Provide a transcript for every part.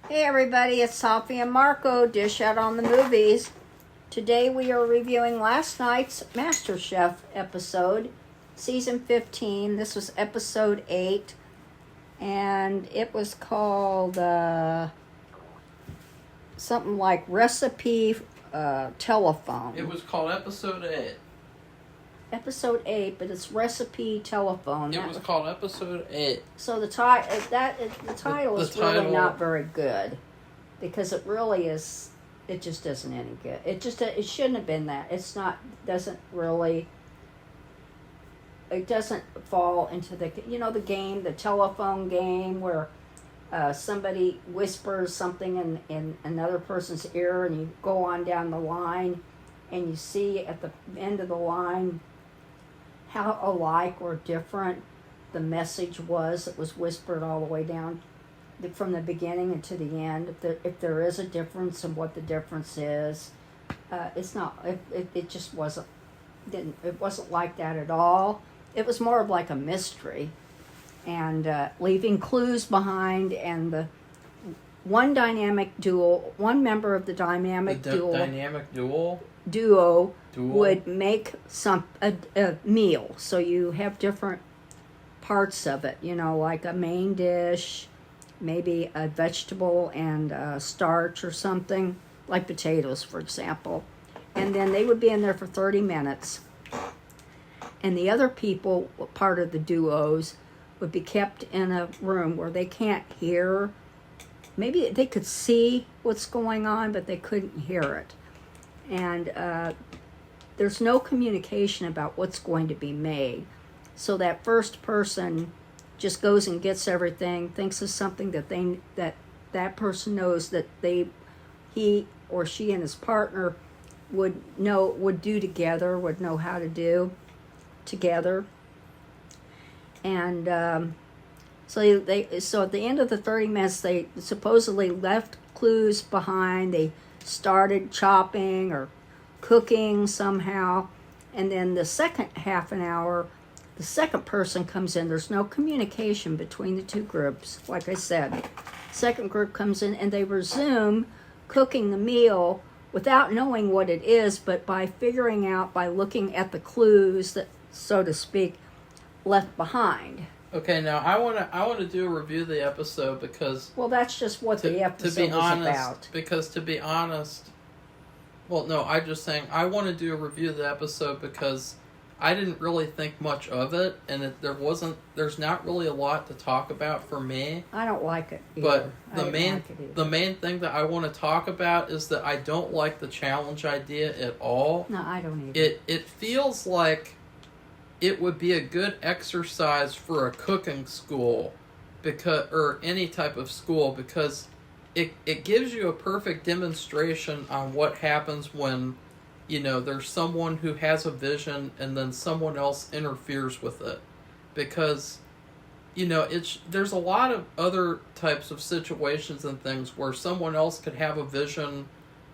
Hey everybody, it's Safi and Marco, Dish Out on the Movies. Today we are reviewing last night's Masterchef episode, season 15. This was episode 8, and it was called something like Recipe Telephone. It was called episode 8. Episode 8, but it's Recipe Telephone. It was called episode 8. So the title is really not very good, because it really is. It just isn't any good. It shouldn't have been that. It doesn't fall into the game, the telephone game where somebody whispers something in another person's ear, and you go on down the line, and you see at the end of the line how alike or different the message was that was whispered all the way down from the beginning and to the end. If there is a difference and what the difference is, it's not. It just wasn't. It wasn't like that at all. It was more of like a mystery, and leaving clues behind. And the one member of the dynamic duo would make a meal. So you have different parts of it, like a main dish, maybe a vegetable and starch or something, like potatoes, for example. And then they would be in there for 30 minutes. And the other people, part of the duos, would be kept in a room where they can't hear. Maybe they could see what's going on, but they couldn't hear it. And there's no communication about what's going to be made. So that first person just goes and gets everything, thinks of something that person knows that he or she and his partner would do together, would know how to do together. And so at the end of the 30 minutes, they supposedly left clues behind. They started chopping or cooking somehow, and then the second half an hour, the second person comes in. There's no communication between the two groups. Like I said, second group comes in and they resume cooking the meal without knowing what it is, but by figuring out, by looking at the clues that, so to speak, left behind. Okay, now I want to do a review of the episode because... Well, that's just what the episode was about. Because to be honest... Well, no, I'm just saying I want to do a review of the episode because I didn't really think much of it, and there's not really a lot to talk about for me. I don't like it either. But the main thing that I want to talk about is that I don't like the challenge idea at all. No, I don't either. It feels like it would be a good exercise for a cooking school, or any type of school, because it gives you a perfect demonstration on what happens when, there's someone who has a vision and then someone else interferes with it. Because, there's a lot of other types of situations and things where someone else could have a vision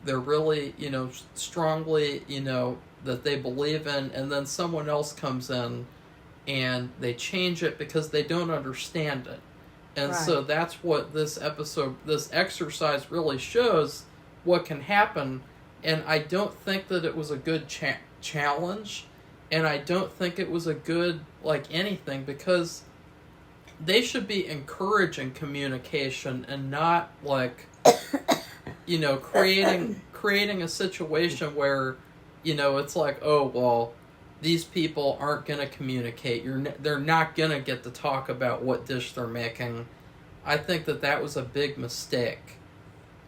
they're really, strongly, that they believe in, and then someone else comes in and they change it because they don't understand it. And right. So that's what this exercise really shows, what can happen. And I don't think that it was a good challenge, and I don't think it was a good, anything, because they should be encouraging communication and not, creating a situation where, it's like, oh, well, these people aren't going to communicate. They're not going to get to talk about what dish they're making. I think that was a big mistake.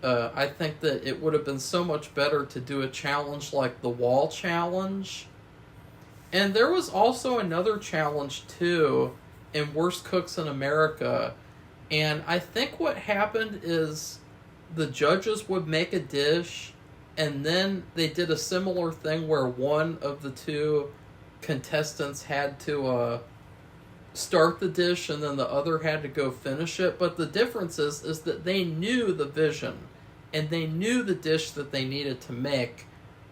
I think that it would have been so much better to do a challenge like the wall challenge. And there was also another challenge, too, in Worst Cooks in America. And I think what happened is the judges would make a dish, and then they did a similar thing where one of the two contestants had to start the dish and then the other had to go finish it. But the difference is that they knew the vision and they knew the dish that they needed to make,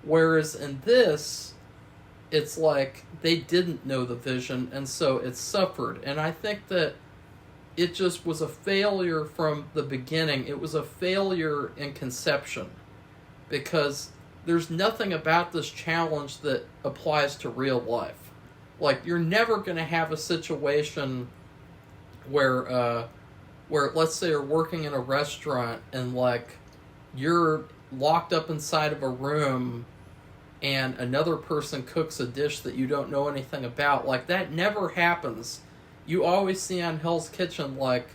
whereas in this it's like they didn't know the vision, and so it suffered. And I think that it just was a failure from the beginning. It was a failure in conception, because there's nothing about this challenge that applies to real life. Like, you're never going to have a situation where let's say you're working in a restaurant and like you're locked up inside of a room and another person cooks a dish that you don't know anything about. Like, that never happens. You always see on Hell's Kitchen, like,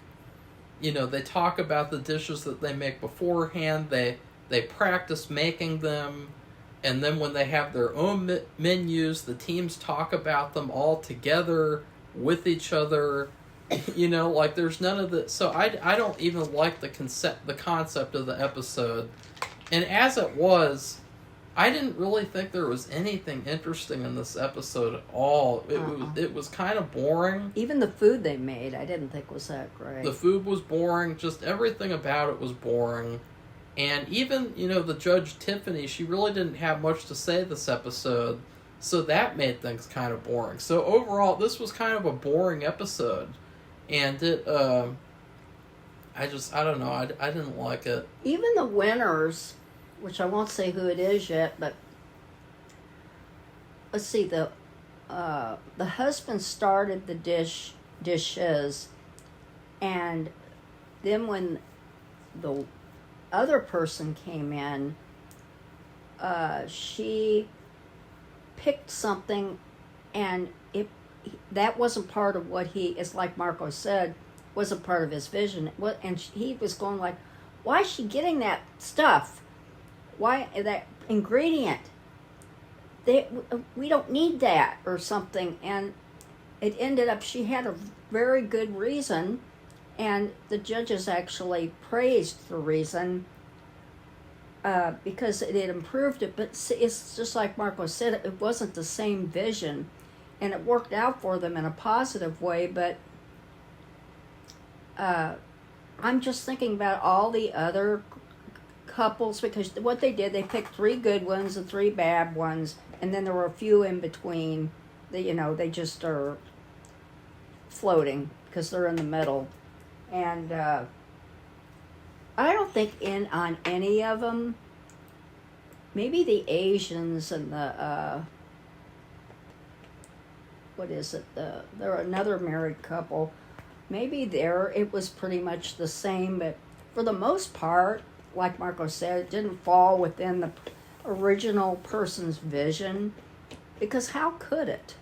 you know, they talk about the dishes that they make beforehand. They practice making them, and then when they have their own menus, the teams talk about them all together with each other. You know, like, there's none of the... So I don't even like the concept of the episode. And as it was, I didn't really think there was anything interesting in this episode at all. It was kind of boring. Even the food they made, I didn't think was that great. The food was boring. Just everything about it was boring. And even, you know, the Judge Tiffany, she really didn't have much to say this episode. So that made things kind of boring. So overall, this was kind of a boring episode. And it, I don't know, I didn't like it. Even the winners, which I won't say who it is yet, but let's see, the husband started the dishes, and then when the other person came in, she picked something, and that wasn't part of what it's like Marco said, wasn't part of his vision. And he was going like, why is she getting that stuff? Why that ingredient? We don't need that or something. And it ended up, she had a very good reason, and the judges actually praised the reason because it improved it. But it's just like Marco said, it wasn't the same vision. And it worked out for them in a positive way, but I'm just thinking about all the other couples, because what they did, they picked 3 good ones and 3 bad ones, and then there were a few in between that, you know, they just are floating because they're in the middle. And I don't think on any of them, maybe the Asians and the... what is it? They're another married couple. Maybe it was pretty much the same, but for the most part, like Marco said, it didn't fall within the original person's vision, because how could it?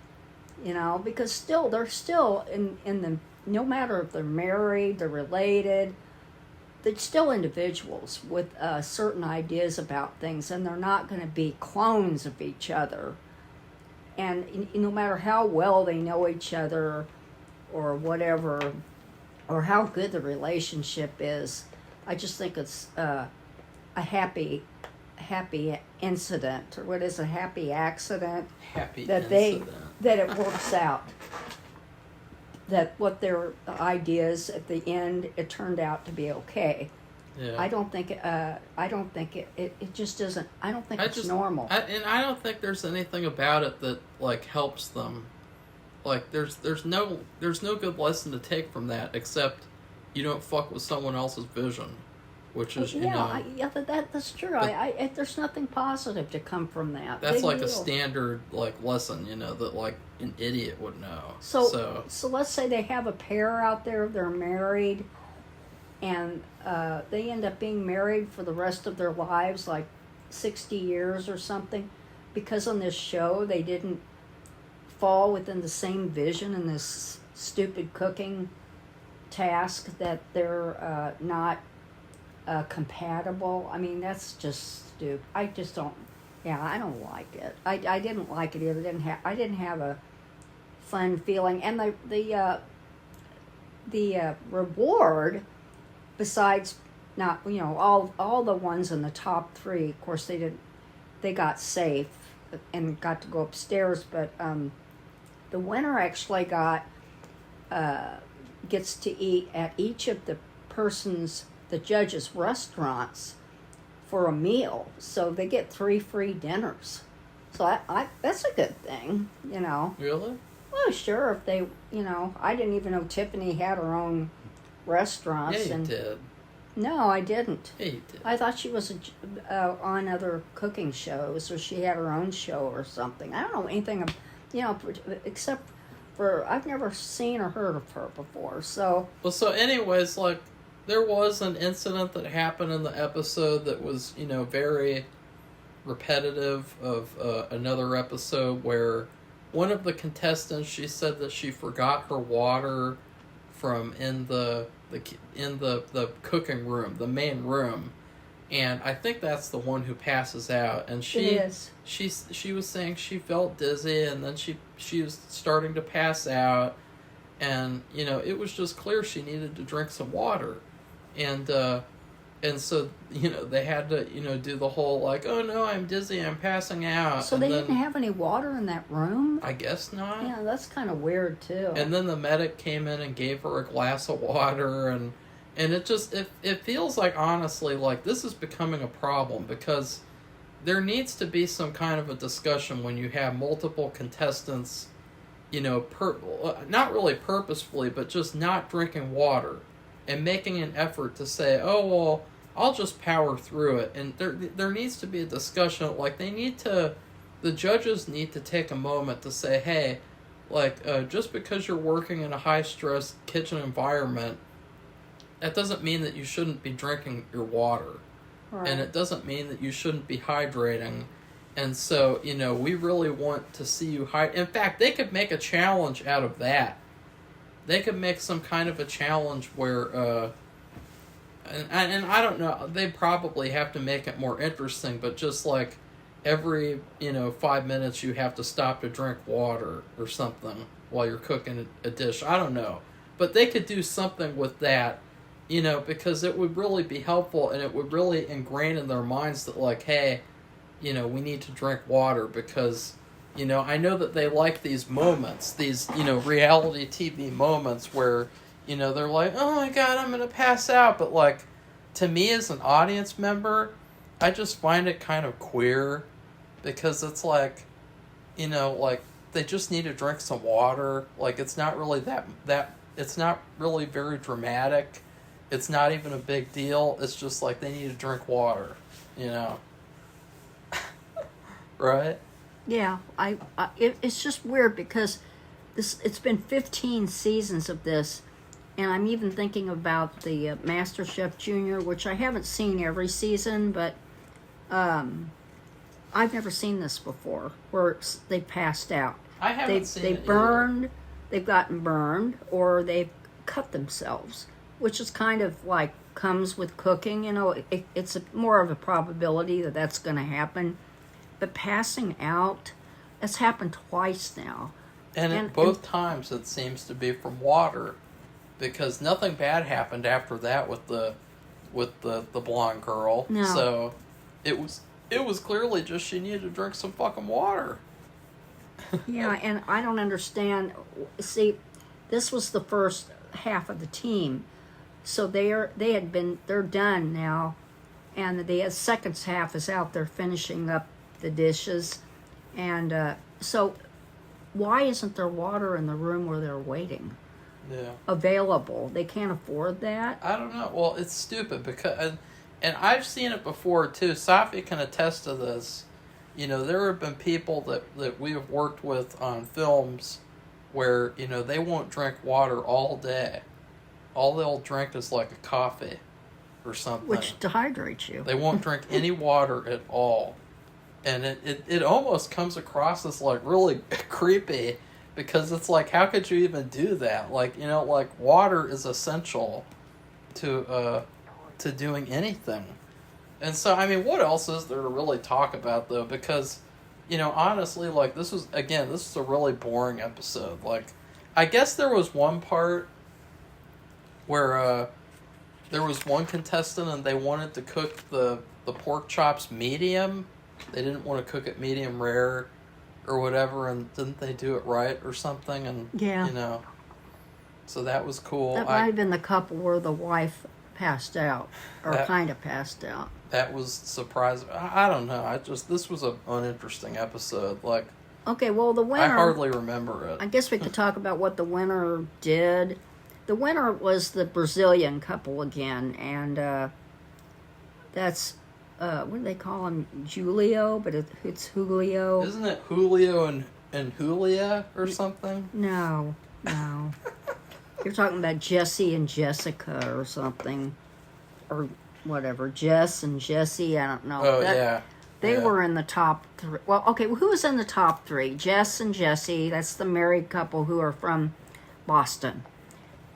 You know, because they're still in the, no matter if they're married, they're related, they're still individuals with certain ideas about things, and they're not going to be clones of each other. And no matter how well they know each other or whatever, or how good the relationship is, I just think it's a happy incident, or what is a happy accident? That it works out. That what their ideas at the end, it turned out to be okay. Yeah. I don't think it just isn't. I don't think it's normal. And I don't think there's anything about it that like helps them. Like there's no good lesson to take from that, except you don't fuck with someone else's vision, which is that's true. There's nothing positive to come from that. That's like a standard like lesson, you know, that like an idiot would know. So let's say they have a pair out there, they're married, and they end up being married for the rest of their lives, like 60 years or something, because on this show they didn't fall within the same vision in this stupid cooking task, that they're not compatible. I mean, that's just stupid. I just don't. Yeah, I don't like it. I didn't like it either. I didn't have a fun feeling, and the reward, besides not, you know, all the ones in the top 3, of course they got safe and got to go upstairs, but the winner actually gets to eat at each of the judges' restaurants for a meal, so they get 3 free dinners. So I that's a good thing, you know. Really? Well, sure, if they, you know, I didn't even know Tiffany had her own restaurants. Yeah, you and did. No, I didn't. Yeah, you did. I thought she was on other cooking shows, or she had her own show or something. I don't know anything, except for I've never seen or heard of her before. So, Well, so anyways, like, there was an incident that happened in the episode that was, very repetitive of another episode where one of the contestants, she said that she forgot her water from in the cooking room, the main room, and I think that's the one who passes out. And she was saying she felt dizzy, and then she was starting to pass out, and it was just clear she needed to drink some water, and so they had to do the whole like, oh no, I'm dizzy, I'm passing out. So they didn't have any water in that room? I guess not. Yeah, that's kind of weird too. And then the medic came in and gave her a glass of water, and it feels like, honestly, like this is becoming a problem, because there needs to be some kind of a discussion when you have multiple contestants, not really purposefully, but just not drinking water and making an effort to say, oh well, I'll just power through it. And there needs to be a discussion. Like, the judges need to take a moment to say, hey, like, just because you're working in a high-stress kitchen environment, that doesn't mean that you shouldn't be drinking your water. Right. And it doesn't mean that you shouldn't be hydrating. And so, we really want to see you hydrate. In fact, they could make a challenge out of that. They could make some kind of a challenge where, and I don't know, they probably have to make it more interesting, but just like every, 5 minutes you have to stop to drink water or something while you're cooking a dish. I don't know. But they could do something with that, because it would really be helpful, and it would really ingrain in their minds that, like, hey, we need to drink water, because, I know that they like these moments, these, reality TV moments where, they're like, oh my God, I'm going to pass out. But, like, to me as an audience member, I just find it kind of queer, because it's like, like, they just need to drink some water. Like, it's not really it's not really very dramatic. It's not even a big deal. It's just like they need to drink water, right? Yeah, it's just weird, because it's been 15 seasons of this, and I'm even thinking about the MasterChef Junior, which I haven't seen every season, but I've never seen this before, where they passed out. I haven't seen it burned, they've gotten burned, or they've cut themselves, which is kind of like comes with cooking. It's more of a probability that that's going to happen. But passing out, that's happened twice now. And both times it seems to be from water, because nothing bad happened after that with the blonde girl. No. So it was clearly just she needed to drink some fucking water. Yeah, and I don't understand. See, this was the first half of the team, so they're done now, and the second half is out there finishing up the dishes, and so why isn't there water in the room where they're waiting? Yeah. Available? They can't afford that? I don't know. Well, it's stupid, because and I've seen it before too. Safi can attest to this. There have been people that we have worked with on films where, they won't drink water all day. All they'll drink is like a coffee or something. Which dehydrates you. They won't drink any water at all. And it almost comes across as like really creepy, because it's like, how could you even do that? Like, like water is essential to doing anything. And so, I mean, what else is there to really talk about, though? Because, honestly, like, this is a really boring episode. Like, I guess there was one part where there was one contestant and they wanted to cook the pork chops medium. They didn't want to cook it medium rare or whatever, and didn't they do it right or something? And, yeah. So that was cool. That might have been the couple where the wife passed out, or kind of passed out. That was surprising. I don't know. This was an uninteresting episode. Like, okay, well, the winner, I hardly remember it. I guess we could talk about what the winner did. the winner was the Brazilian couple again, and that's what do they call him? Julio, but it's Julio. Isn't it Julio and Julia or something? No. You're talking about Jesse and Jessica or something, or whatever. Jess and Jesse. I don't know. Oh yeah. They were in the top 3. Well, okay. Who was in the top 3? Jess and Jesse. That's the married couple who are from Boston.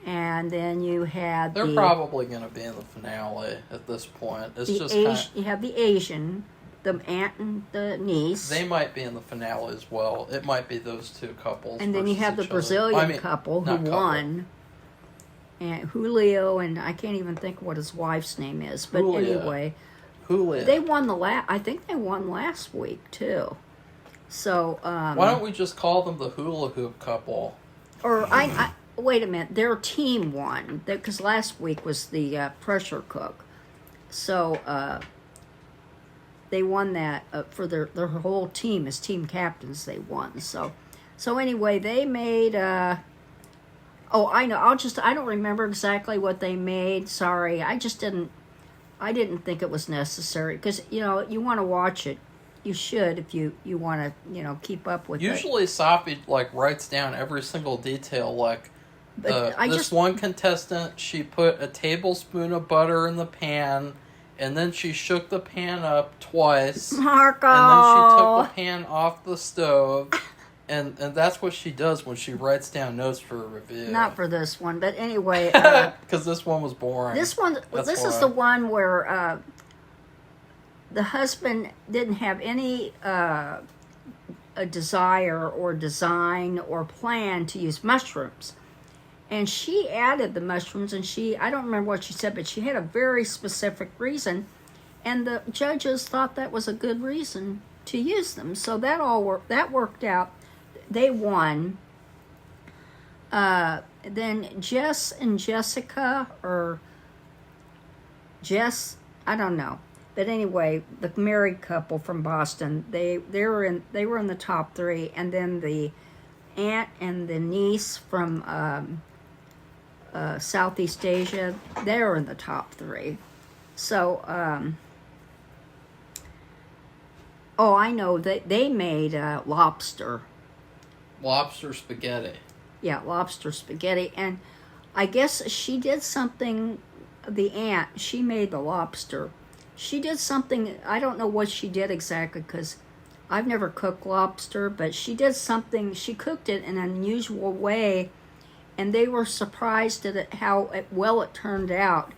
And then you had They're probably going to be in the finale at this point. It's just you have the Asian, the aunt and the niece. They might be in the finale as well. It might be those two couples. And then you have the Brazilian couple who won. And Julio, and I can't even think what his wife's name is. But anyway, Julio. They won I think they won last week too. So why don't we just call them the hula hoop couple? Or I wait a minute. Their team won because last week was the pressure cook. So they won that for their whole team as team captains. They won. So anyway, they made. I know. I don't remember exactly what they made. Sorry, I didn't think it was necessary because you want to watch it. You should if you want to keep up with Usually it. Safi writes down every single detail. One contestant, she put a tablespoon of butter in the pan, and then she shook the pan up twice. Marco! And then she took the pan off the stove. And that's what she does when she writes down notes for a review. Not for this one, but anyway. Because this one was boring. This is the one where the husband didn't have any a desire or design or plan to use mushrooms. And she added the mushrooms, and I don't remember what she said, but she had a very specific reason. And the judges thought that was a good reason to use them. So that worked out. They won. Then Jess and Jessica, or Jess, I don't know. But anyway, the married couple from Boston, they were in the top 3, and then the aunt and the niece from Southeast Asia, they were in the top 3. So, I know they made lobster. Lobster spaghetti. Yeah, lobster spaghetti. And I guess she did something, the aunt, she made the lobster. She did something, I don't know what she did exactly because I've never cooked lobster, but she did something, she cooked it in an unusual way, and they were surprised at how well it turned out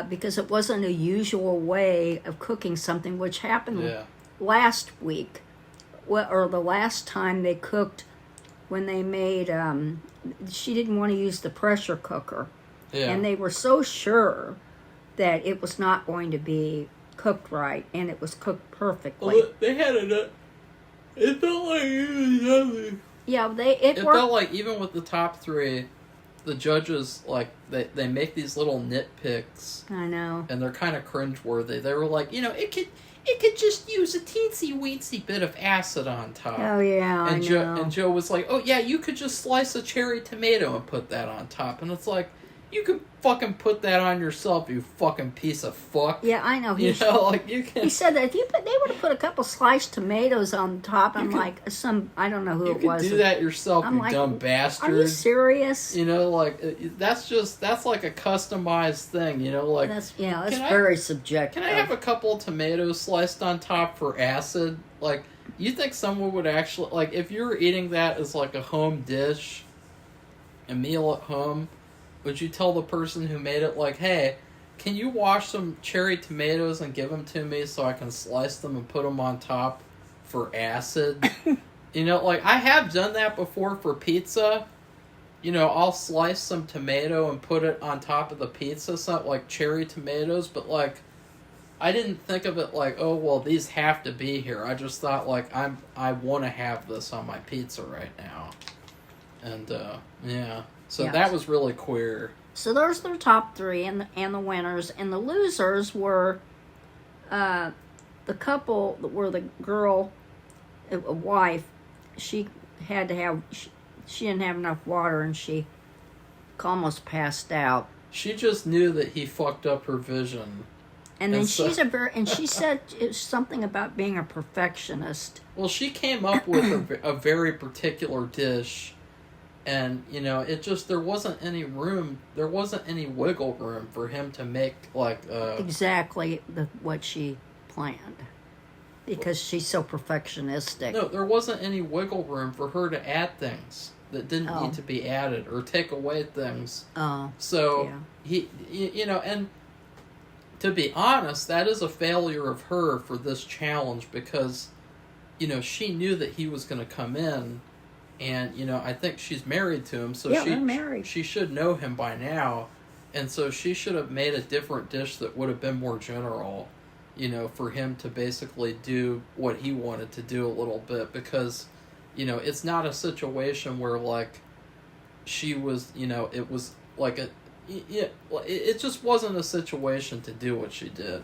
because it wasn't a usual way of cooking something, which happened last week. Or the last time they cooked, when they made, she didn't want to use the pressure cooker. Yeah. And they were so sure that it was not going to be cooked right, and it was cooked perfectly. Well, they had it, it felt like it was nothing. Yeah, it felt like even with the top 3, the judges, they make these little nitpicks. I know. And they're kind of cringeworthy. They were like, it could just use a teensy-weensy bit of acid on top. Oh, yeah, and I know. And Joe was like, oh, yeah, you could just slice a cherry tomato and put that on top. And it's like, you can fucking put that on yourself, you fucking piece of fuck. Yeah, I know. You can... He said that if they would have put a couple sliced tomatoes on top, I don't know who it was. You can do that yourself, dumb bastard. Are you serious? That's like a customized thing, That's very subjective. Can I have a couple of tomatoes sliced on top for acid? You think someone would actually, if you were eating that as a home dish, a meal at home, would you tell the person who made it, hey, can you wash some cherry tomatoes and give them to me so I can slice them and put them on top for acid? I have done that before for pizza. I'll slice some tomato and put it on top of the pizza, something like cherry tomatoes, but I didn't think of it oh, well, these have to be here. I just thought I want to have this on my pizza right now. And, yeah. So that was really queer. So those are the top 3 and the winners. And the losers were the couple where the girl, a wife, she didn't have enough water, and she almost passed out. She just knew that he fucked up her vision. And then she said it was something about being a perfectionist. Well, she came up with a very particular dish, and it just there wasn't any wiggle room for him to make exactly what she planned, because she's so perfectionistic. No, there wasn't any wiggle room for her to add things that didn't need to be added or take away things. Oh, so he, and. To be honest, that is a failure of her for this challenge because, she knew that he was going to come in, and, I think she's married to him, so they're married. She should know him by now, and so she should have made a different dish that would have been more general, for him to basically do what he wanted to do a little bit, because, it's not a situation where, she was, it was like a... Yeah, it just wasn't a situation to do what she did.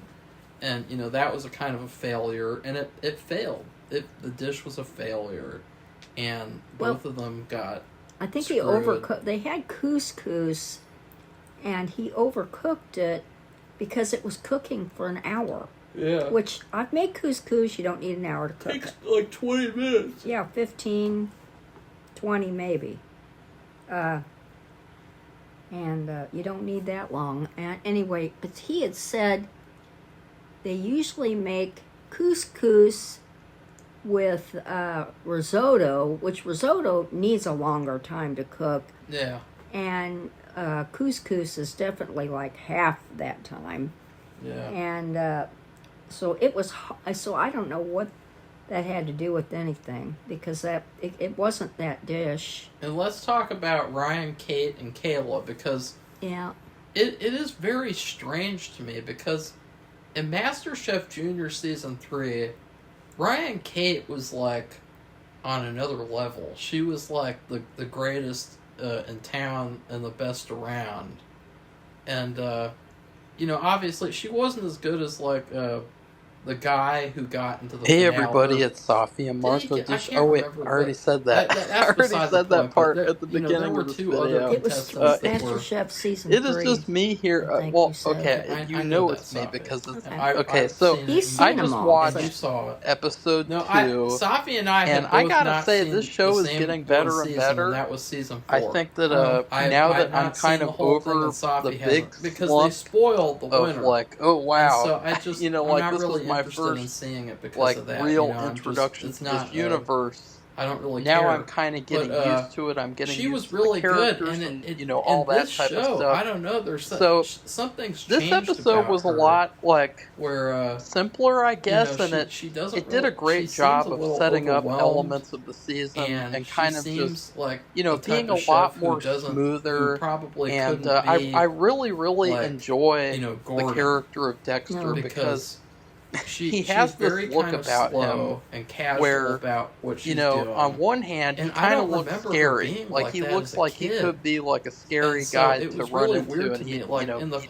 And, that was a kind of a failure, and it failed. The dish was a failure, and both of them got I think screwed. he overcooked. They had couscous, and he overcooked it because it was cooking for an hour. Yeah. Which, I've made couscous, you don't need an hour to cook Takes it. 20 minutes. Yeah, 15, 20 maybe. And you don't need that long. And anyway, but he had said they usually make couscous with risotto, which risotto needs a longer time to cook. Yeah. And couscous is definitely like half that time. Yeah. And so it was. So I don't know what that had to do with anything, because it wasn't that dish. And let's talk about Ryan, Kate, and Kayla, because it is very strange to me, because in MasterChef Junior Season 3, Ryan Kate was on another level. She was the greatest in town and the best around. And, obviously she wasn't as good as the guy who got into the Hey finale. everybody, it's Safi and Martha. I already said that. I already said that part at the beginning of this video. It was Masterchef Season 3. It is just me here. Okay, I know it's me Safi. because it's... Okay, so I just watched you saw it. episode 2. Safi and I and have I both gotta not say, seen this show the is same getting better one and season, better. And that was season 4. I think that now that I'm kind of over the big because slump they spoiled the winner. of oh wow, so I just I'm not this really was my interested first seeing it because of that. real introduction to this universe. I don't really now care. I'm kind of getting used to it. I'm getting she used was to really the good, characters and all that this type show, of stuff. I don't know. There's so something's this changed episode about was her, a lot where simpler, I guess, and she doesn't it did a great job of setting up elements of the season and kind of just being a lot more smoother. And I really enjoy the character of Dexter because he has this look about him and casual where, about what she's doing. on one hand, he kind of looks scary. He looks like he could be a scary guy to run into, and he, he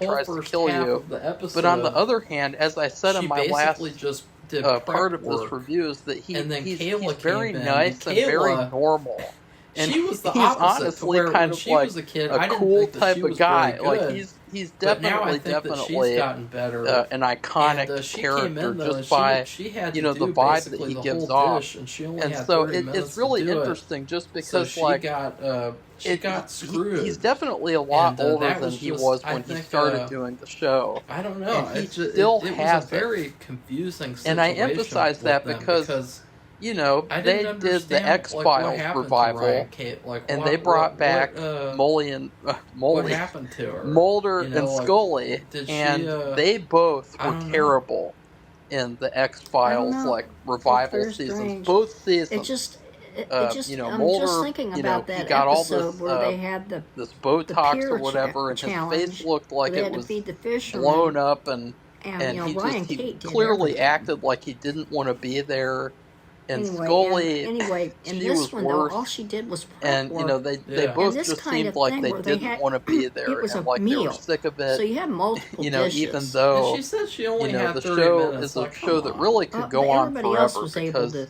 tries to kill you. But on the other hand, as I said in my last part of this review, is that he's very nice and very normal. And she was the he's opposite, honestly where kind when of she was a kid, I didn't cool think that type she of was guy. very good. He's But now I definitely think that she's gotten better. an iconic she character came in, though, just by she had to the do vibe that basically he the gives whole off. dish, and she only And had so 30 minutes it's really to do interesting just so because she got screwed. He's definitely a lot older than he was when he started doing the show. I don't know. And he still has was a very confusing situation. And I emphasize that because they did the X-Files revival, and they brought back what happened to her? Mulder and Scully, and they both were terrible in the X-Files revival seasons. Both seasons. I'm Mulder, just thinking about that he got episode all this, where they had this Botox the or whatever, and his face looked like it was blown up, and he clearly acted like he didn't want to be there. And Scully, in this one, worse. though, all she did was prep and work. they both just seemed like they didn't want to be there, it was and a meal. they were sick of it. So you had multiple dishes. Even though and she said she only had the 30 show minutes. is a show that really could go on everybody else forever was able because to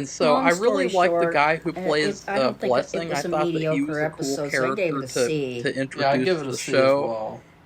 And so Long I really story like the short, guy who plays I don't think Blessing. it was I a thought that he was mediocre a cool episode, so I gave character it a C. to Yeah, I give introduce it a the C as show. well.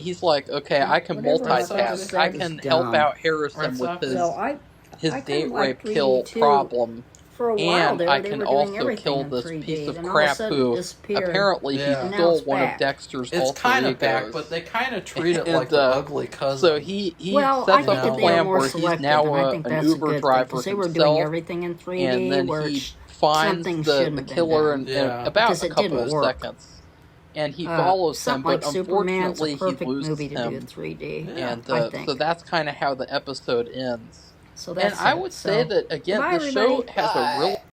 he's like, okay, I can Whatever I multitask. just I said can is help dumb. out Harrison Right, with Safi? his So I date kinda rape like 3D kill too. problem, For a while and there, I they can were doing also everything kill in this 3D, piece of then all of a crap sudden it who disappeared. apparently he Yeah. And now stole it's one of back. Dexter's It's alter kind of egos. back, but they kind of treat it And, like the ugly cousin. So he Well, I sets think up that a they were plan more where he's selective, now and I think an that's a Uber good thing driver because they were doing himself, everything in and 3D, then where he it's finds the killer in about a couple of seconds. And he follows him, but like unfortunately he loses movie to him. do in 3D. And so that's kind of how the episode ends. So that's and I would say that, again, the show has a really